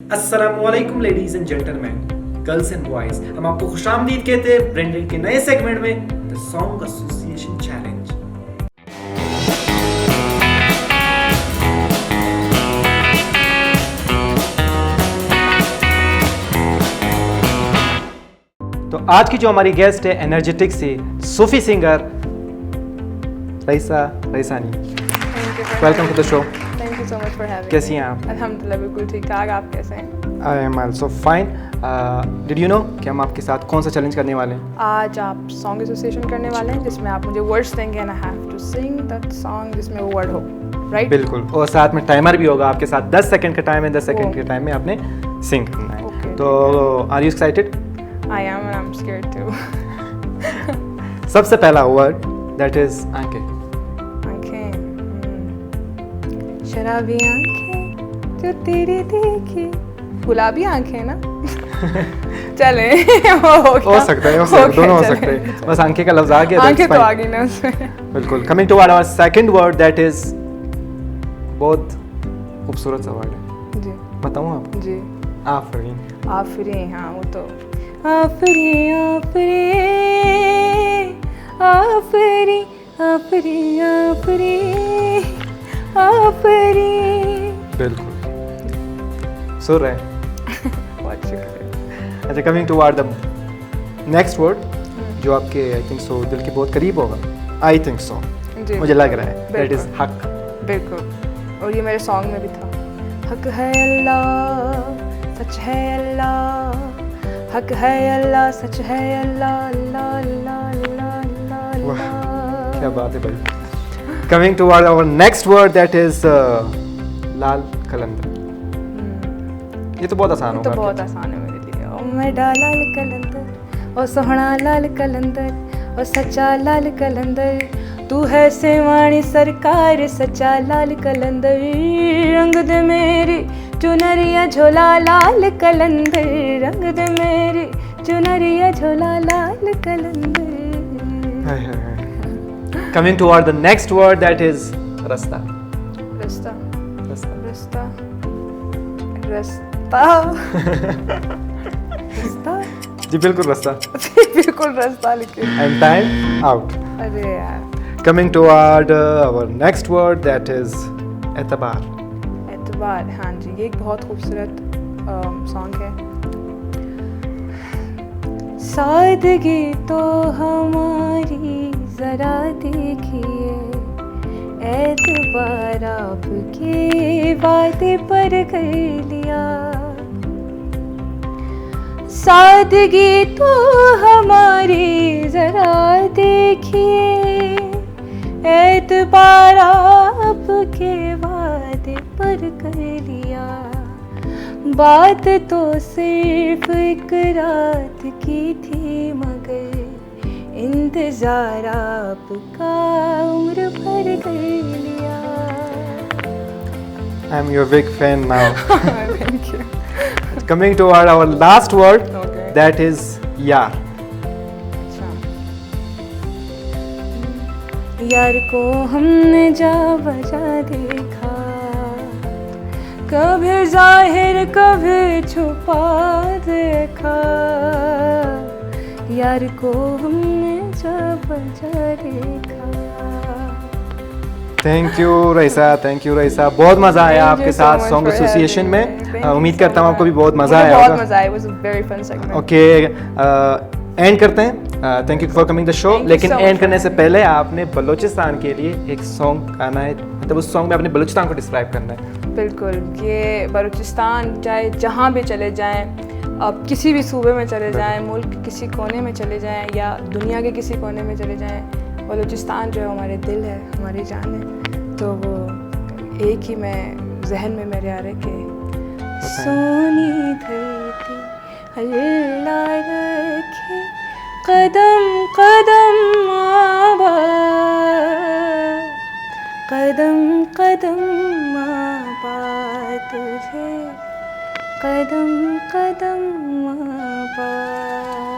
अस्सलामुअलैकुम ladies and gentleman, girls and boys, हम आपको खुशामदीद कहते हैं ब्रेंडन के नए सेगमेंट में द सॉन्ग एसोसिएशन चैलेंज। तो आज की जो हमारी गेस्ट है एनर्जेटिक से सूफी singer Raisa Raisani. Welcome to the show. Thank you so much for having कैसी me. हैं आप? अल्हम्दुलिल्लाह बिल्कुल ठीक ठाक। आप कैसे हैं? I am also fine. Did you know कि हम आपके साथ कौन सा चैलेंज करने वाले हैं? आज आप सॉन्ग एसोसिएशन करने वाले हैं जिसमें आप मुझे वर्ड्स देंगे and I have to sing that song जिसमें वो वर्ड हो, राइट? बिल्कुल, और साथ में टाइमर भी होगा आपके साथ। 10 सेकंड का टाइम है, 10 सेकंड के टाइम में आपने सिंग करना है। Okay. तो are you excited? I am and I'm scared too. सबसे पहला वर्ड दैट इज आंखें। आंखें, शराबी आंखें जो तेरी देखी, गुलाबी आंखें ना? चले हो सकता है, दोनों हो सकते हैं। बस आंखें का लफ्ज आ गया, आंखें तो आ गई ना उसमें। बिल्कुल। Coming to our second word that is बहुत खूबसूरत सा वर्ड है। जी बताऊं आपको? जी। आफरीन। आफरीन, हाँ वो तो आफरीन आफरीन आफरीन आफरीन आफरीन आफरीन। बिल्कुल सुर है। बहुत शुक्रिया। अच्छा, coming to the next word जो आपके आई थिंक सो दिल के बहुत करीब होगा। आई थिंक सो, जी मुझे लग रहा है दैट इज बिल्कुल। हक। बिल्कुल, और ये मेरे सॉन्ग में भी था। हक है अल्लाह, सच है अल्लाह, हक है अल्लाह, सच है अल्लाह, अल्लाह अल्लाह अल्लाह अल्लाह वाह, अल्लाह। क्या बात है भाई। Coming to our next word that is Lal Qalandar. ये तो बहुत आसान ये होगा तो बहुत आपके आसान है मेरे लिए। ओ मेरा लाल कलंदर, ओ सोहना लाल कलंदर, ओ सच्चा लाल कलंदर, तू है सेवाणी सरकार, सच्चा लाल कलंदर, रंग दे मेरी चुनरिया झोला लाल कलंदर, रंग दे मेरी चुनरिया झोला लाल कलंदर। लिए। Coming to the next word that is रास्ता। रास्ता रास्ता। रास्ता रास्ता रास्ता। जी बिल्कुल रास्ता। बिल्कुल रास्ता लिखे। And time out. अरे यार, Coming toward our next word that is एतबार। एतबार, हाँ जी, ये एक बहुत खूबसूरत सॉन्ग है। सादगी तो हमारी जरा देखिए, एतबार आपके वादे पर कर लिया। सादगी तो हमारी जरा देखिए, एतबार आपके वादे पर कर लिया। बात तो सिर्फ एक रात की थी, मगर इंतजार आपका उम्र भर कर लिया। I am your big fan now. Thank you. Coming toward our last word Okay. that is यार। अच्छा। यार को हमने जा बजा देखा, कभी जाहिर कभी छुपा देखा, यार को हमने जा बजा देखा। Thank you Raisa, thank you Raisa. बहुत मज़ा आया Thank आपके you so साथ much song for association having में। me. Thank you उम्मीद so करता हूँ आपको भी much. बहुत मज़ा मुझे आया बहुत होगा। मज़ा आया। It was a very fun segment. Okay, and करते हैं। Thank you for coming the show. Thank you लेकिन so much एंड for करने से having पहले आपने बलूचिस्तान के लिए एक सॉन्ग गाना है, मतलब उस सॉन्ग में आपने बलूचिस्तान को डिस्क्राइब करना है। बिल्कुल, ये बलूचिस्तान चाहे जहाँ भी चले जाएं, आप किसी भी सूबे में चले जाएं, मुल्क के किसी कोने में चले जाएं या दुनिया के किसी कोने में चले जाएं, बलूचिस्तान जो है हमारे दिल है, हमारी जान है। तो वो एक ही मैं जहन में मेरे आ रहे कि सोनी धरती अल्लाह रखे, कदम कदम आबाद, कदम कदम आबाद तुझे, कदम कदम आबाद।